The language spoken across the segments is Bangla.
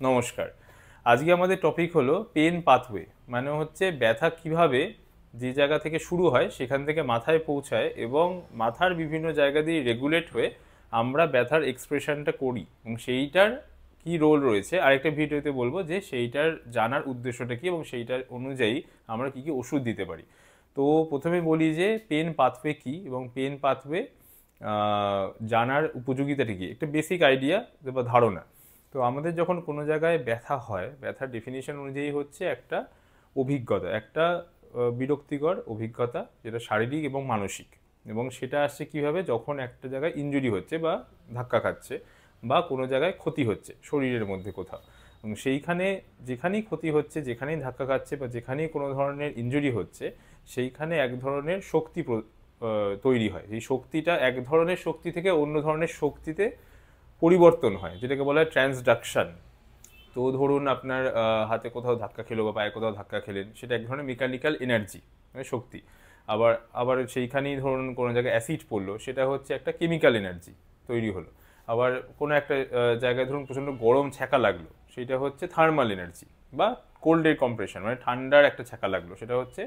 নমস্কার। আজকে আমাদের টপিক হলো পেন পাথওয়ে, মানে হচ্ছে ব্যথা কিভাবে যে জায়গা থেকে শুরু হয় সেখান থেকে মাথায় পৌঁছায় এবং মাথার বিভিন্ন জায়গা দিয়ে রেগুলেট হয়ে আমরা ব্যথার এক্সপ্রেশনটা করি এবং সেইটার কি রোল রয়েছে আরেকটা ভিডিওতে বলবো যে সেইটার জানার উদ্দেশ্যটা কি এবং সেইটার অনুযায়ী আমরা কি কি ওষুধ দিতে পারি। তো প্রথমে বলি যে পেন পাথওয়ে কি এবং পেন পাথওয়ে জানার উপযোগিতাটা কি, একটা বেসিক আইডিয়া বা ধারণা। তো আমাদের যখন কোনো জায়গায় ব্যথা হয়, ব্যথার ডেফিনিশন অনুযায়ী হচ্ছে একটা অভিজ্ঞতা, একটা বিরক্তিকর অভিজ্ঞতা, যেটা শারীরিক এবং মানসিক। এবং সেটা আসছে কীভাবে, যখন একটা জায়গায় ইনজুরি হচ্ছে বা ধাক্কা খাচ্ছে বা কোনো জায়গায় ক্ষতি হচ্ছে শরীরের মধ্যে কোথাও, এবং সেইখানে যেখানেই ক্ষতি হচ্ছে, যেখানেই ধাক্কা খাচ্ছে বা যেখানেই কোনো ধরনের ইনজুরি হচ্ছে, সেইখানে এক ধরনের শক্তি তৈরি হয়। এই শক্তিটা এক ধরনের শক্তি থেকে অন্য ধরনের শক্তিতে পরিবর্তন হয়, যেটাকে বলা হয় ট্রান্সডাকশন। তো ধরুন আপনার হাতে কোথাও ধাক্কা খেলো বা পায়ে কোথাও ধাক্কা খেলেন, সেটা এক ধরনের মেকানিক্যাল এনার্জি, মানে শক্তি। আবার আবার সেইখানেই ধরুন কোনো জায়গায় অ্যাসিড পড়লো, সেটা হচ্ছে একটা কেমিক্যাল এনার্জি তৈরি হলো। আবার কোনো একটা জায়গায় ধরুন প্রচণ্ড গরম ছ্যাঁকা লাগলো, সেটা হচ্ছে থার্মাল এনার্জি। বা কোল্ডের কম্প্রেশন, মানে ঠান্ডার একটা ছ্যাঁকা লাগলো, সেটা হচ্ছে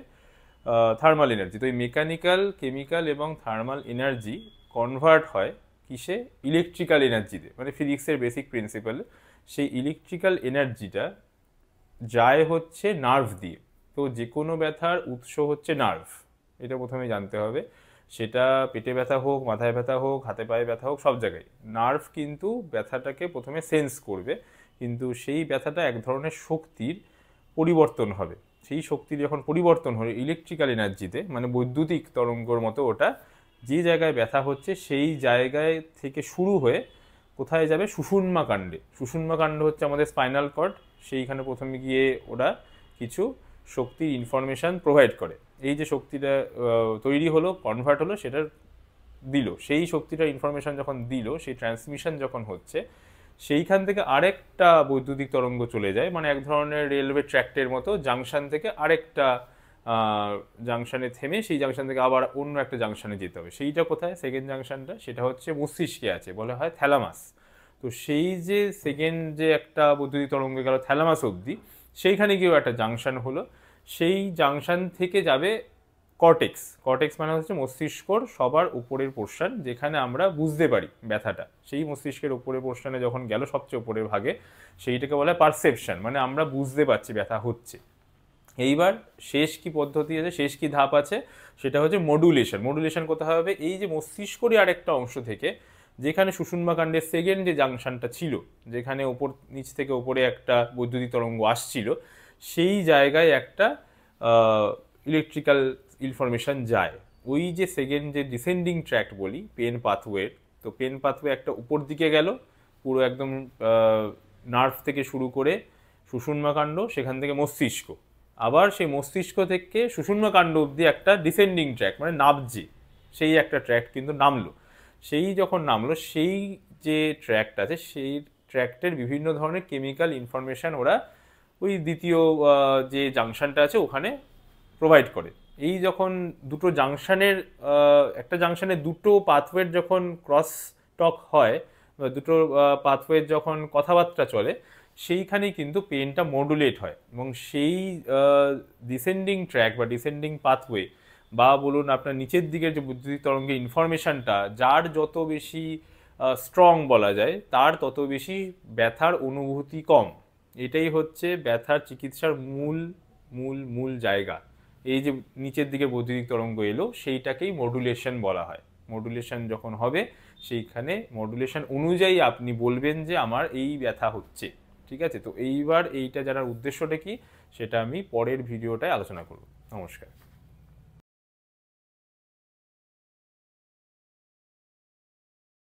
থার্মাল এনার্জি। তো এই মেকানিক্যাল, কেমিক্যাল এবং থার্মাল এনার্জি কনভার্ট হয় কিসে? ইলেকট্রিক্যাল এনার্জিতে, মানে ফিজিক্সের বেসিক প্রিন্সিপাল। সেই ইলেকট্রিক্যাল এনার্জিটা যায় হচ্ছে নার্ভ দিয়ে। তো যে কোনো ব্যথার উৎস হচ্ছে নার্ভ, এটা প্রথমে জানতে হবে। সেটা পেটে ব্যথা হোক, মাথায় ব্যথা হোক, হাতে পায়ে ব্যথা হোক, সব জায়গায় নার্ভ কিন্তু ব্যথাটাকে প্রথমে সেন্স করবে। কিন্তু সেই ব্যথাটা এক ধরনের শক্তির পরিবর্তন হবে। সেই শক্তি যখন পরিবর্তন হয় ইলেকট্রিক্যাল এনার্জিতে, মানে বৈদ্যুতিক তরঙ্গর মতো, ওটা যে জায়গায় ব্যথা হচ্ছে সেই জায়গায় থেকে শুরু হয়ে কোথায় যাবে? সুষুম্না কাণ্ডে। সুষুম্না কাণ্ড হচ্ছে আমাদের স্পাইনাল কর্ড। সেইখানে প্রথমে গিয়ে ওরা কিছু শক্তির ইনফরমেশান প্রোভাইড করে। এই যে শক্তিটা তৈরি হলো, কনভার্ট হলো, সেটার দিল, সেই শক্তিটা ইনফরমেশান যখন দিল, সেই ট্রান্সমিশন যখন হচ্ছে, সেইখান থেকে আরেকটা বৈদ্যুতিক তরঙ্গ চলে যায়, মানে এক ধরনের রেলওয়ে ট্র্যাক্টের মতো, জাংশন থেকে আরেকটা জাংশনে থেমে সেই জাংশন থেকে আবার অন্য একটা জাংশনে যেতে হবে। সেইটা কোথায়? সেকেন্ড জাংশনটা সেটা হচ্ছে মস্তিষ্কে আছে, বলা হয় থ্যালামাস। তো সেই যে সেকেন্ড যে একটা বৈদ্যুতিক তরঙ্গ গেল থ্যালামাস অবধি, সেইখানে গিয়েও একটা জাংশন হলো। সেই জাংশন থেকে যাবে কর্টেক্স। কর্টেক্স মানে হচ্ছে মস্তিষ্কর সবার উপরের পোর্শন, যেখানে আমরা বুঝতে পারি ব্যথাটা। সেই মস্তিষ্কের উপরের পোর্শনে যখন গেল, সবচেয়ে উপরের ভাগে, সেইটাকে বলা হয় পারসেপশন, মানে আমরা বুঝতে পারছি ব্যথা হচ্ছে। এইবার শেষ কি পদ্ধতি আছে, শেষ কি ধাপ আছে, সেটা হচ্ছে মডুলেশন। মডুলেশন কোথায় হবে? এই যে মস্তিষ্করই আরেকটা অংশ থেকে, যেখানে সুষুম্না কাণ্ডের সেকেন্ড যে জাংশনটা ছিল, যেখানে ওপর নিচ থেকে ওপরে একটা বৈদ্যুতিক তরঙ্গ আসছিল, সেই জায়গায় একটা ইলেকট্রিক্যাল ইনফরমেশন যায়। ওই যে সেকেন্ড যে ডিসেন্ডিং ট্র্যাক্ট বলি পেন পাথওয়ের, তো পেন পাথওয়ে একটা উপর দিকে গেল, পুরো একদম নার্ভ থেকে শুরু করে সুষুম্না কাণ্ড, সেখান থেকে মস্তিষ্ক, আবার সেই মস্তিষ্ক থেকে সুষুম্না কাণ্ড অবধি একটা ডিসেন্ডিং ট্র্যাক, মানে নামছে, সেই একটা ট্র্যাক কিন্তু নামলো। সেই যখন নামলো, সেই যে ট্র্যাক্ট আছে, সেই ট্র্যাক্টের বিভিন্ন ধরনের কেমিক্যাল ইনফরমেশান ওরা ওই দ্বিতীয় যে জাংশনটা আছে ওখানে প্রোভাইড করে। এই যখন দুটো জাংশনের একটা জাংশনে দুটো পাথওয়ের যখন ক্রস টক হয়, বা দুটো পাথওয়ের যখন কথাবার্তা চলে, সেইখানেই কিন্তু পেনটা মডুলেট হয়। এবং সেই ডিসেন্ডিং ট্র্যাক বা ডিসেন্ডিং পাথওয়ে, বা বলুন আপনার নিচের দিকের যে বৈদ্যুতিক তরঙ্গের ইনফরমেশানটা, যার যত বেশি স্ট্রং বলা যায়, তার তত বেশি ব্যথার অনুভূতি কম। এটাই হচ্ছে ব্যথার চিকিৎসার মূল মূল মূল জায়গা। এই যে নিচের দিকে বৈদ্যুতিক তরঙ্গ এলো, সেইটাকেই মডুলেশন বলা হয়। মডুলেশন যখন হবে, সেইখানে মডুলেশন অনুযায়ী আপনি বলবেন যে আমার এই ব্যথা হচ্ছে। ঠিক আছে? তো এইবার এইটা জানার উদ্দেশ্যটা কি, সেটা আমি পরের ভিডিওটায় আলোচনা করব। নমস্কার।